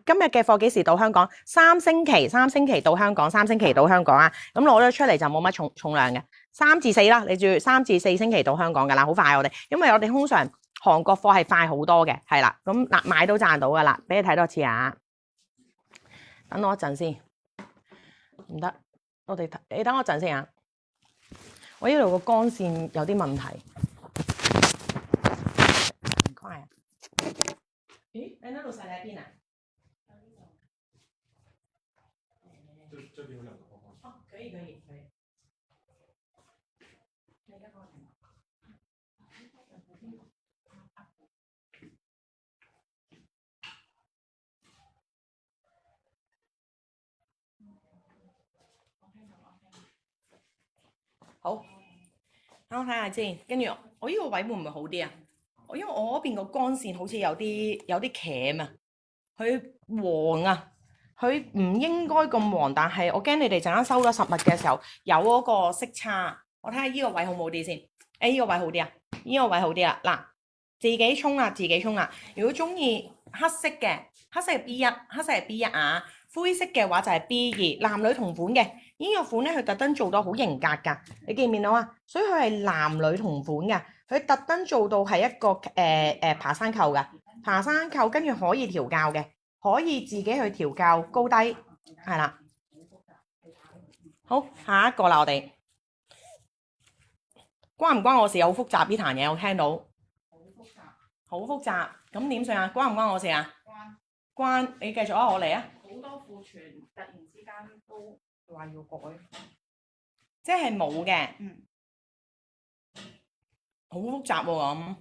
今日嘅貨幾時到香港？3星期到香港，3星期到香港啊！咁攞咗出嚟就冇乜重量嘅，3至4啦，你注意3至4星期到香港㗎啦，好快我哋，因為我哋通常韓國貨係快好多嘅，係啦，咁嗱買都賺到㗎啦，俾你睇多次啊！等我一陣先，唔得，你等我一陣先啊！我呢度個光線有啲問題，唔該啊！咦，你那度晒喺邊啊？这里有2个包包。哦，可以。好，等我睇下先，跟住我呢個位會唔會好啲啊？因為我嗰邊個光線好似有啲鉗啊，佢黃啊，佢唔應該咁黃，但係我驚你哋陣間收咗實物嘅時候有嗰個色差。我睇下呢個位好唔好啲先？呢個位好啲啊？呢個位好啲啦，嗱，自己沖啦。如果中意黑色嘅，黑色係 B1 啊，灰色嘅話就係 B2，男女同款嘅。呢個款咧，佢特登做到好型格㗎，你見唔見到啊？所以佢係男女同款嘅，佢特登做到係一個爬山扣嘅，爬山扣跟住可以調校嘅，可以自己去調校高低，係啦。好，下一個啦，我哋關唔關我事？好複雜呢壇嘢，我聽到。好複雜，咁點算啊？關唔關我事啊？關，你繼續啊，我嚟啊。好多庫存，突然之間都話要改，即係冇嘅，好複雜喎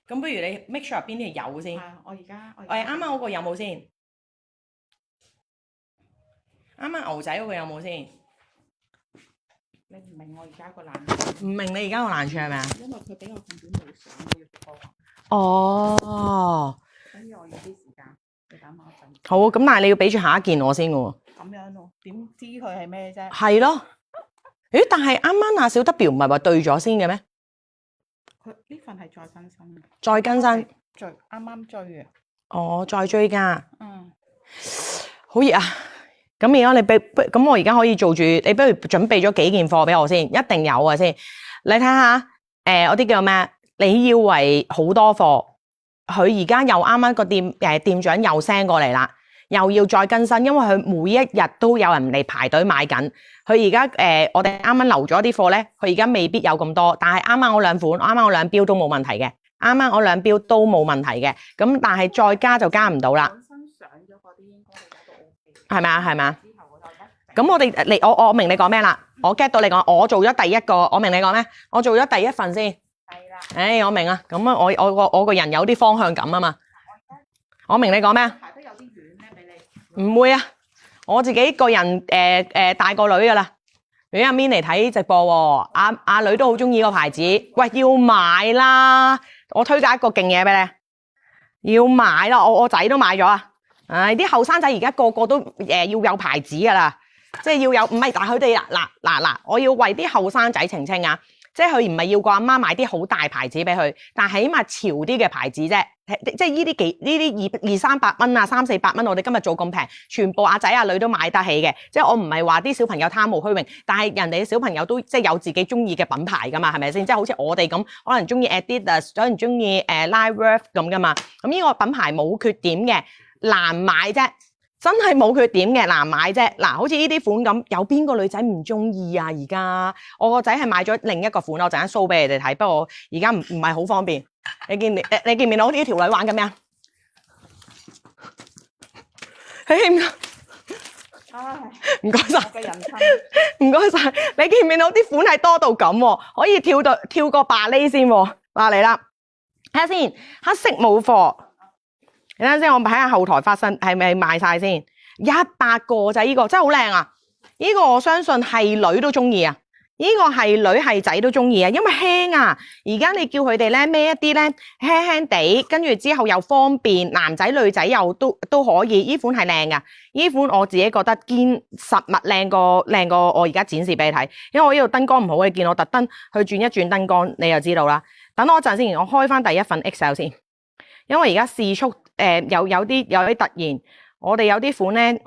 咁不如你 make sure 邊啲係有先。我而家啱啱嗰個有冇先？啱啱牛仔嗰個有冇先？你唔明我而家個難處？唔明你而家個難處係咪啊？因為佢俾我份本冇相，我要播。哦。所以我要啲時間，你等我一陣。好，咁但係你要俾住下一件我先嘅喎。咁樣咯，點知佢係咩啫？係咯。咦？但係啱啱阿小 W 唔係話對咗先嘅咩？佢呢份係再更新嘅。再更新。啱啱追嘅。哦，再追加。嗯。好熱啊！咁而家咁我而家可以做住，你不如準備咗幾件貨俾我先，一定有啊先。你睇下，嗰啲叫咩？你要為好多貨，佢而家又啱啱個店長又 send 過嚟啦，又要再更新，因為佢每一日都有人嚟排隊買緊。佢而家我哋啱啱留咗啲貨咧，佢而家未必有咁多，但係啱啱我兩款，啱啱我兩標都冇問題嘅，啱啱我兩標都冇問題嘅。咁但係再加就加唔到啦。本身上咗嗰啲應該你覺得 OK。係咪啊？係咪啊？之後我就咁我哋我明你講咩啦？我 get 到你講，我做咗第一個，我明你講咩？我做咗第一份先。係啦。我明啊，咁啊，我個人有啲方向感啊嘛。我明你講咩啊？排得有啲遠咧，俾你。唔會啊，我自己個人大個女噶啦。如果阿 Min 嚟睇直播喎，阿女都好中意個牌子。喂，要買啦！我推介一個勁嘢俾你，要買啦！我仔都買咗啊！啲後生仔而家個個都要有牌子噶啦，即係要有，唔係，但係佢哋嗱，我要為啲後生仔澄清啊！即係佢唔係要個阿媽買啲好大牌子俾佢，但係起碼潮啲嘅牌子啫。即係呢啲200-300蚊啊，300-400蚊，我哋今日做咁平，全部阿仔阿女都買得起嘅。即係我唔係話啲小朋友貪慕虛榮，但係人哋嘅小朋友都即係有自己中意嘅品牌噶嘛，係咪先？即係好似我哋咁，可能中意 Adidas，可能中意LifeWorth 咁噶嘛。咁呢個品牌冇缺點嘅，難買啫。真係冇缺點嘅，難買啫。嗱，好似呢啲款咁，有邊個女仔唔中意啊？而家我個仔係買咗另一個款，我陣間 show 俾你哋睇。不過而家唔係好方便。你見唔見到呢條女玩緊咩啊？唔該晒，唔該晒。你見唔見到啲款係多到咁喎？可以跳過芭蕾先喎。嗱，嚟啦，睇下先，黑色冇貨。你等陣先，我睇下後台發生係咪賣晒先？100個就係呢個，真係好靚啊！呢個我相信係女都中意啊！呢個係女係仔都中意啊，因為輕啊！而家你叫佢哋咧孭一啲咧輕輕地，跟住之後又方便，男仔女仔又都可以。呢款係靚噶，呢款我自己覺得堅實物靚過我而家展示俾你睇，因為我呢度燈光唔好，你見我特登去轉一轉燈光，你就知道啦。等我一陣先，我開翻第一份 Excel 先，因為而家試速有啲突然，我哋有啲款咧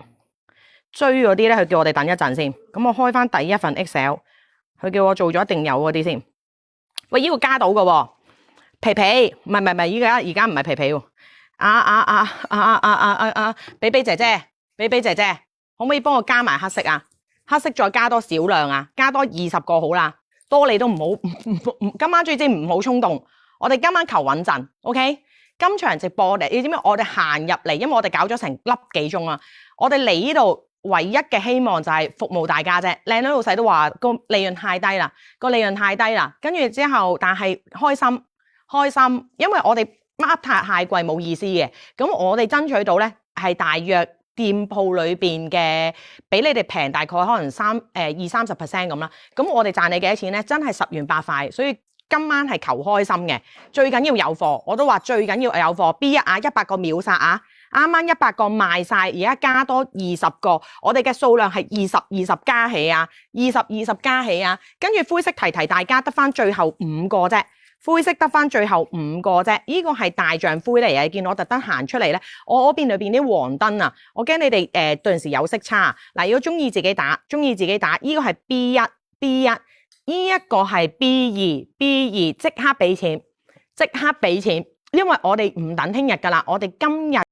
追嗰啲咧，佢叫我哋等一陣先。咁我開翻第一份 Excel， 佢叫我做咗一定有嗰啲先。喂，呢個加到嘅喎，皮皮唔係，依家而家唔係皮皮喎。比比姐姐，可唔可以幫我加埋黑色啊？黑色再加多少量啊？加多20個好啦，多你都唔好。今晚最知唔好衝動，我哋今晚求穩陣 ，OK？ 今場直播你知唔知？我哋行入嚟，因為我哋搞咗成粒幾鐘啊，我哋嚟呢度唯一嘅希望就係服務大家啫。靚女老細都話個利潤太低啦，跟住之後，但係開心，因為我哋 mark 太貴冇意思嘅，咁我哋爭取到咧係大約店鋪裏邊嘅比你哋平大概可能20-30% 咁啦，咁我哋賺你幾多錢咧？真係10元8塊，所以今晚係求開心嘅，最緊要有貨，我都話最緊要有貨。B1啊，100個秒殺啊！啱啱100個賣晒，而家加多20個，我哋嘅數量係20加起啊，20加起啊，跟住灰色提大家得翻最後5個啫。灰色得翻最後5個啫，呢個係大象灰嚟嘅，你見我特登行出嚟咧，我嗰邊裏邊啲黃燈啊，我驚你哋頓時有色差。嗱，如果中意自己打，呢個係 B1，呢一個係 B2，即刻俾錢，因為我哋唔等聽日噶啦，我哋今日。